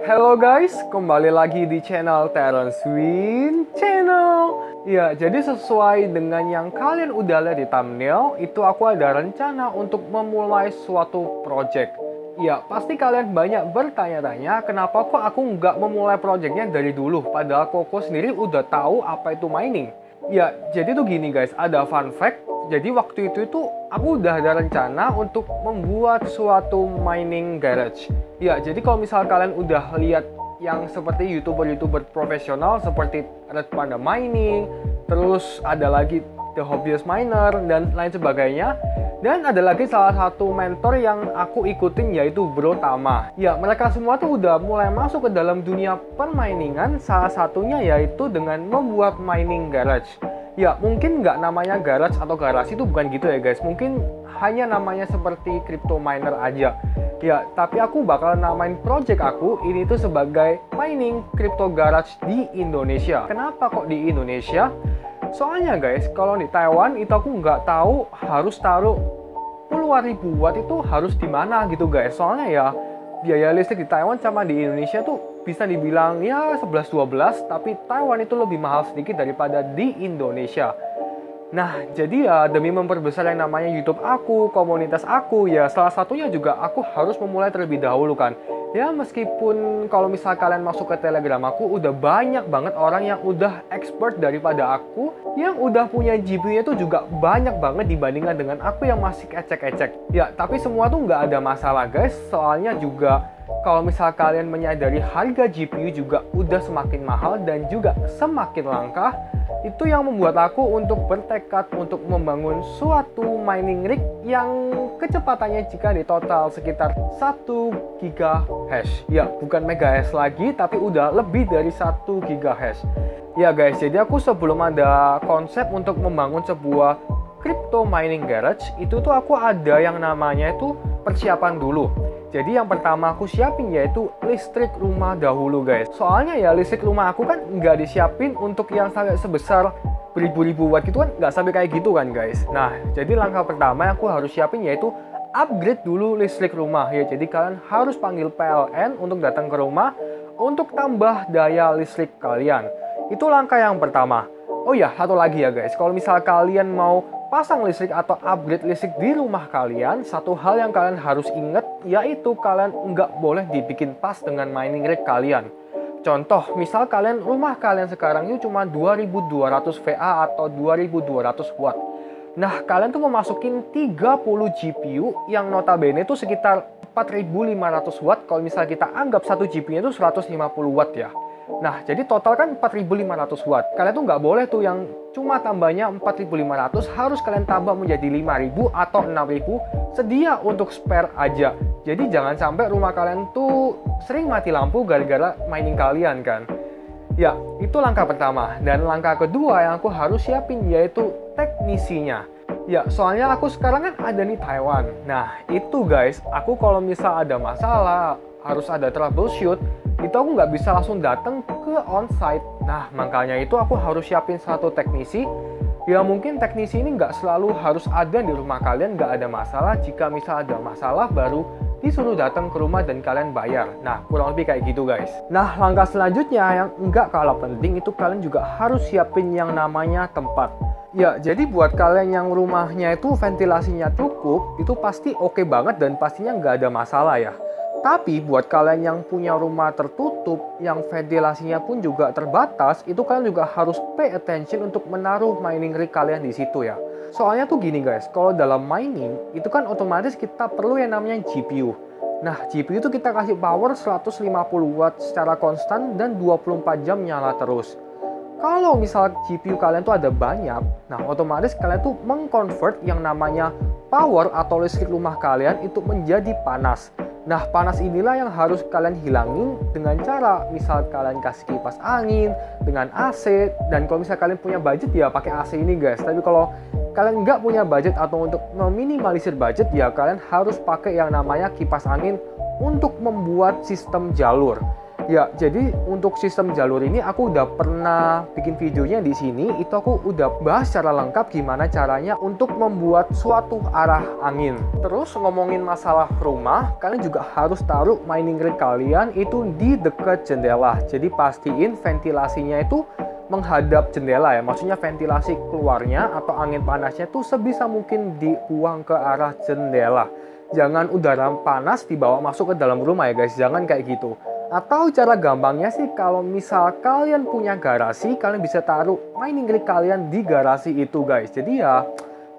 Hello guys, kembali lagi di channel Terence Win Channel. Ya, jadi sesuai dengan yang kalian udah lihat di thumbnail, itu aku ada rencana untuk memulai suatu project. Ya, pasti kalian banyak bertanya-tanya kenapa kok aku nggak memulai projectnya dari dulu, padahal Koko sendiri udah tahu apa itu mining. Ya, jadi tuh gini guys, ada fun fact. Jadi waktu itu aku udah ada rencana untuk membuat suatu mining garage. Ya, jadi kalau misal kalian udah lihat yang seperti YouTuber profesional seperti Red Panda Mining, terus ada lagi The Hobbyist Miner dan lain sebagainya. Dan ada lagi salah satu mentor yang aku ikutin yaitu Bro Tama. Ya, mereka semua tuh udah mulai masuk ke dalam dunia perminingan, salah satunya yaitu dengan membuat mining garage. Ya, mungkin nggak namanya garage atau garasi itu bukan gitu ya guys. Mungkin hanya namanya seperti crypto miner aja. Ya, tapi aku bakal namain project aku ini tuh sebagai mining crypto garage di Indonesia. Kenapa kok di Indonesia? Soalnya guys, kalau di Taiwan itu aku nggak tahu harus taruh puluhan ribu watt itu harus di mana gitu guys. Soalnya ya biaya listrik di Taiwan sama di Indonesia tuh bisa dibilang ya 11-12, tapi Taiwan itu lebih mahal sedikit daripada di Indonesia. Nah, jadi ya demi memperbesar yang namanya YouTube aku, komunitas aku, ya salah satunya juga aku harus memulai terlebih dahulu kan. Ya meskipun kalau misal kalian masuk ke Telegram aku, udah banyak banget orang yang udah expert daripada aku, yang udah punya GPU-nya itu juga banyak banget dibandingkan dengan aku yang masih ecek-ecek. Ya, tapi semua tuh nggak ada masalah guys, soalnya juga kalau misal kalian menyadari harga GPU juga udah semakin mahal dan juga semakin langka, itu yang membuat aku untuk bertekad untuk membangun suatu mining rig yang kecepatannya jika di total sekitar 1 GHz. Ya, bukan megahash lagi, tapi udah lebih dari 1 GHz. Ya guys, jadi aku sebelum ada konsep untuk membangun sebuah crypto mining garage, itu tuh aku ada yang namanya itu persiapan dulu. Jadi yang pertama aku siapin yaitu listrik rumah dahulu guys. Soalnya ya listrik rumah aku kan nggak disiapin untuk yang sampai sebesar beribu-ribu watt gitu kan, nggak sampai kayak gitu kan guys. Nah, jadi langkah pertama yang aku harus siapin yaitu upgrade dulu listrik rumah ya. Jadi kalian harus panggil PLN untuk datang ke rumah untuk tambah daya listrik kalian. Itu langkah yang pertama. Oh ya, satu lagi ya guys. Kalau misal kalian mau pasang listrik atau upgrade listrik di rumah kalian, satu hal yang kalian harus ingat yaitu kalian nggak boleh dibikin pas dengan mining rig kalian. Contoh, misal rumah kalian sekarang itu cuma 2200 VA atau 2200 watt. Nah, kalian tuh memasukin 30 GPU yang notabene itu sekitar 4500 watt kalau misal kita anggap satu GPU itu 150 watt ya. Nah, jadi total kan 4500 watt. Kalian tuh nggak boleh tuh yang cuma tambahnya 4500, harus kalian tambah menjadi 5000 atau 6000, sedia untuk spare aja. Jadi jangan sampai rumah kalian tuh sering mati lampu gara-gara mining kalian kan. Ya, itu langkah pertama. Dan langkah kedua yang aku harus siapin yaitu teknisinya. Ya, soalnya aku sekarang kan ada di Taiwan. Nah, itu guys, aku kalau misal ada masalah, harus ada troubleshoot, itu aku nggak bisa langsung datang ke onsite. Nah, makanya itu aku harus siapin satu teknisi. Ya mungkin teknisi ini nggak selalu harus ada di rumah kalian, nggak ada masalah. Jika misal ada masalah baru disuruh datang ke rumah dan kalian bayar. Nah, kurang lebih kayak gitu guys. Nah, langkah selanjutnya yang nggak kalah penting itu kalian juga harus siapin yang namanya tempat. Ya, jadi buat kalian yang rumahnya itu ventilasinya cukup, itu pasti oke banget dan pastinya nggak ada masalah ya. Tapi buat kalian yang punya rumah tertutup, yang ventilasinya pun juga terbatas, itu kalian juga harus pay attention untuk menaruh mining rig kalian di situ ya. Soalnya tuh gini guys, kalau dalam mining, itu kan otomatis kita perlu yang namanya GPU. Nah, GPU itu kita kasih power 150 watt secara konstan dan 24 jam nyala terus. Kalau misal GPU kalian tuh ada banyak, nah otomatis kalian tuh mengconvert yang namanya power atau listrik rumah kalian itu menjadi panas. Nah, panas inilah yang harus kalian hilangin dengan cara misal kalian kasih kipas angin, dengan AC, dan kalau misal kalian punya budget ya pakai AC ini guys. Tapi kalau kalian nggak punya budget atau untuk meminimalisir budget ya kalian harus pakai yang namanya kipas angin untuk membuat sistem jalur. Ya, jadi untuk sistem jalur ini aku udah pernah bikin videonya di sini. Itu aku udah bahas secara lengkap gimana caranya untuk membuat suatu arah angin. Terus ngomongin masalah rumah, kalian juga harus taruh mining rig kalian itu di dekat jendela. Jadi pastiin ventilasinya itu menghadap jendela ya. Maksudnya ventilasi keluarnya atau angin panasnya tuh sebisa mungkin dibuang ke arah jendela. Jangan udara panas dibawa masuk ke dalam rumah ya guys. Jangan kayak gitu. Atau cara gampangnya sih kalau misal kalian punya garasi, kalian bisa taruh mining rig kalian di garasi itu guys. Jadi ya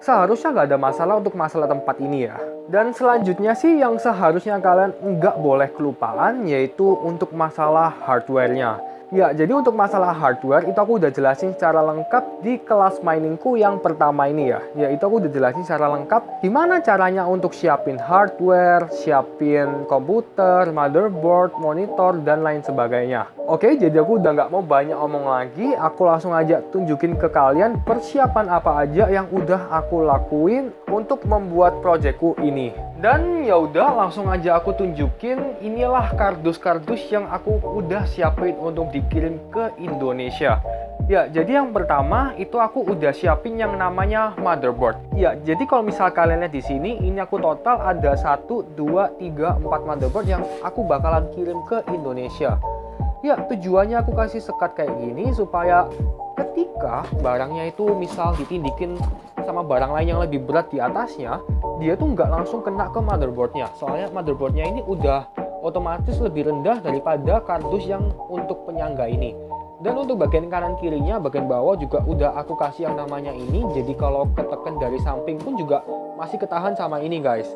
seharusnya nggak ada masalah untuk masalah tempat ini ya. Dan selanjutnya sih yang seharusnya kalian nggak boleh kelupaan yaitu untuk masalah hardware-nya. Ya, jadi untuk masalah hardware itu aku udah jelasin secara lengkap di kelas miningku yang pertama ini ya. Yaitu aku udah jelasin secara lengkap gimana caranya untuk siapin hardware, siapin komputer, motherboard, monitor, dan lain sebagainya. Oke, jadi aku udah nggak mau banyak omong lagi. Aku langsung aja tunjukin ke kalian persiapan apa aja yang udah aku lakuin untuk membuat proyekku ini. Dan ya udah langsung aja aku tunjukin, inilah kardus-kardus yang aku udah siapin untuk dikirim ke Indonesia. Ya, jadi yang pertama itu aku udah siapin yang namanya motherboard. Ya, jadi kalau misal kalian lihat di sini, ini aku total ada 1, 2, 3, 4 motherboard yang aku bakalan kirim ke Indonesia. Ya, tujuannya aku kasih sekat kayak gini supaya ketika barangnya itu misal ditindikin sama barang lain yang lebih berat di atasnya, dia tuh nggak langsung kena ke motherboardnya. Soalnya motherboardnya ini udah otomatis lebih rendah daripada kardus yang untuk penyangga ini. Dan untuk bagian kanan kirinya, bagian bawah juga udah aku kasih yang namanya ini. Jadi kalau ketekan dari samping pun juga masih ketahan sama ini guys.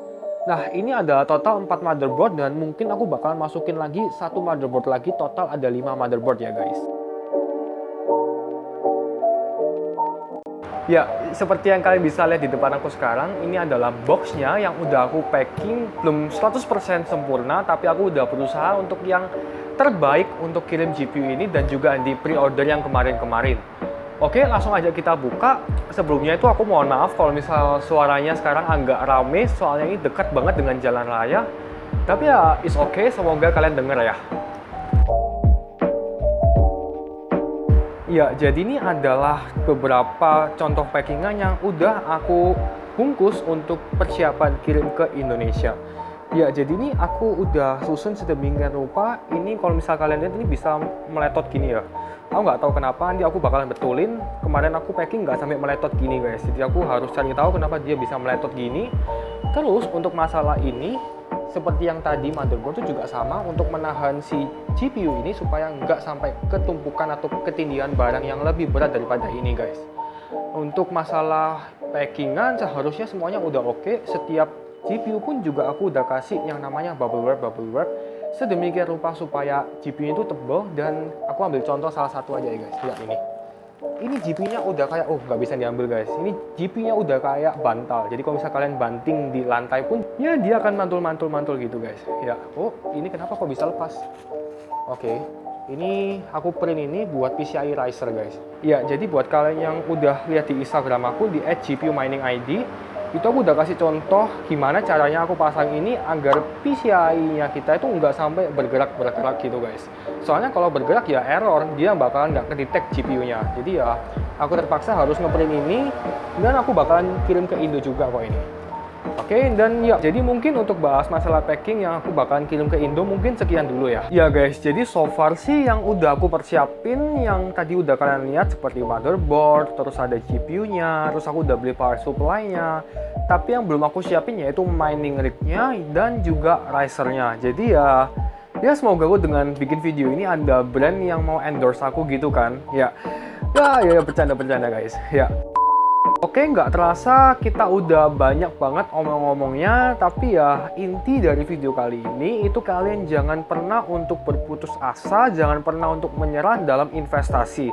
Nah, ini ada total 4 motherboard dan mungkin aku bakalan masukin lagi 1 motherboard lagi, total ada 5 motherboard ya guys. Ya, seperti yang kalian bisa lihat di depan aku sekarang, ini adalah boxnya yang udah aku packing, belum 100% sempurna, tapi aku udah berusaha untuk yang terbaik untuk kirim GPU ini dan juga di pre-order yang kemarin-kemarin. Oke, langsung aja kita buka. Sebelumnya itu aku mohon maaf kalau misal suaranya sekarang agak rame, soalnya ini dekat banget dengan jalan raya. Tapi ya, it's okay, semoga kalian denger ya. Ya, jadi ini adalah beberapa contoh packingan yang udah aku bungkus untuk persiapan kirim ke Indonesia. Ya, jadi ini aku udah susun sedemikian rupa. Ini kalau misal kalian lihat ini bisa meletot gini ya. Aku nggak tahu kenapa, nanti aku bakalan betulin. Kemarin aku packing nggak sampai meletot gini guys. Jadi aku harus cari tahu kenapa dia bisa meletot gini. Terus untuk masalah ini, seperti yang tadi motherboard itu juga sama untuk menahan si GPU ini supaya nggak sampai ketumpukan atau ketindihan barang yang lebih berat daripada ini guys. Untuk masalah packingan seharusnya semuanya udah oke. Setiap GPU pun juga aku udah kasih yang namanya bubble wrap sedemikian rupa supaya GPU itu tebal. Dan aku ambil contoh salah satu aja ya guys, lihat ini. Ini GPU-nya udah kayak, nggak bisa diambil guys. Ini GPU-nya udah kayak bantal. Jadi kalau misal kalian banting di lantai pun, ya dia akan mantul-mantul gitu guys. Ya, ini kenapa kok bisa lepas? Oke, ini aku print ini buat PCI Riser guys. Ya, jadi buat kalian yang udah lihat di Instagram aku di @gpuminingid, itu aku udah kasih contoh gimana caranya aku pasang ini agar PCI-nya kita itu nggak sampai bergerak gitu guys. Soalnya kalau bergerak ya error, dia bakalan nggak kedetek GPU-nya. Jadi ya aku terpaksa harus ngeprint ini dan aku bakalan kirim ke Indo juga kok ini. Oke, dan ya jadi mungkin untuk bahas masalah packing yang aku bakalan kirim ke Indo mungkin sekian dulu ya. Ya guys, jadi so far sih yang udah aku persiapin yang tadi udah kalian lihat seperti motherboard, terus ada GPU-nya, terus aku udah beli power supply-nya. Tapi yang belum aku siapin yaitu mining rig-nya dan juga riser-nya. Jadi ya semoga aku dengan bikin video ini ada brand yang mau endorse aku gitu kan. Ya bercanda guys. Ya. Oke, nggak terasa kita udah banyak banget omong-omongnya, tapi ya inti dari video kali ini itu kalian jangan pernah untuk berputus asa, jangan pernah untuk menyerah dalam investasi.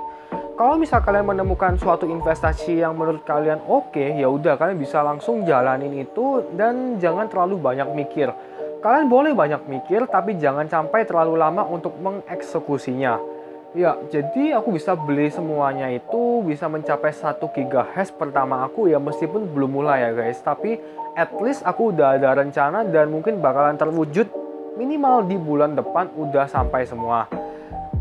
Kalau misal kalian menemukan suatu investasi yang menurut kalian oke, ya udah kalian bisa langsung jalanin itu dan jangan terlalu banyak mikir. Kalian boleh banyak mikir, tapi jangan sampai terlalu lama untuk mengeksekusinya. Ya, jadi aku bisa beli semuanya itu bisa mencapai 1 GHz pertama aku ya meskipun belum mulai ya guys. Tapi at least aku udah ada rencana dan mungkin bakalan terwujud minimal di bulan depan udah sampai semua.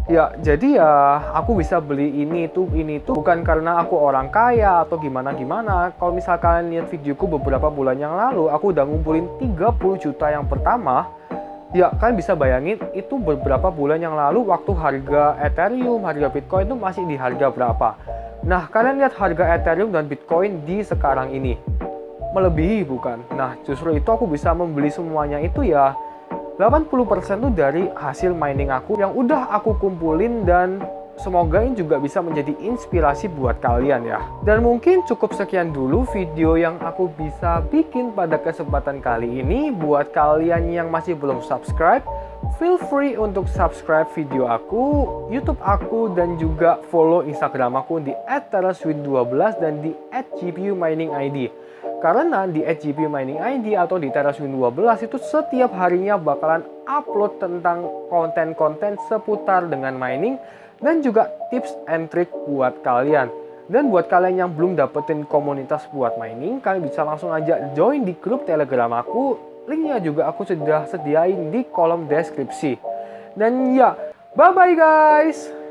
Ya, jadi ya aku bisa beli ini tuh bukan karena aku orang kaya atau gimana-gimana. Kalau misal kalian lihat videoku beberapa bulan yang lalu, aku udah ngumpulin 30 juta yang pertama. Ya, kalian bisa bayangin itu beberapa bulan yang lalu waktu harga Ethereum, harga Bitcoin itu masih di harga berapa. Nah, kalian lihat harga Ethereum dan Bitcoin di sekarang ini. Melebihi bukan? Nah, justru itu aku bisa membeli semuanya itu ya 80% tuh dari hasil mining aku yang udah aku kumpulin, dan semoga ini juga bisa menjadi inspirasi buat kalian ya. Dan mungkin cukup sekian dulu video yang aku bisa bikin pada kesempatan kali ini. Buat kalian yang masih belum subscribe, feel free untuk subscribe video aku, YouTube aku, dan juga follow Instagram aku di @teraswin12 dan di @gpuminingid. Karena di @gpuminingid atau di teraswin12 itu setiap harinya bakalan upload tentang konten-konten seputar dengan mining dan juga tips and trick buat kalian. Dan buat kalian yang belum dapetin komunitas buat mining, kalian bisa langsung aja join di grup Telegram aku. Linknya juga aku sudah sediain di kolom deskripsi. Dan ya, bye-bye guys!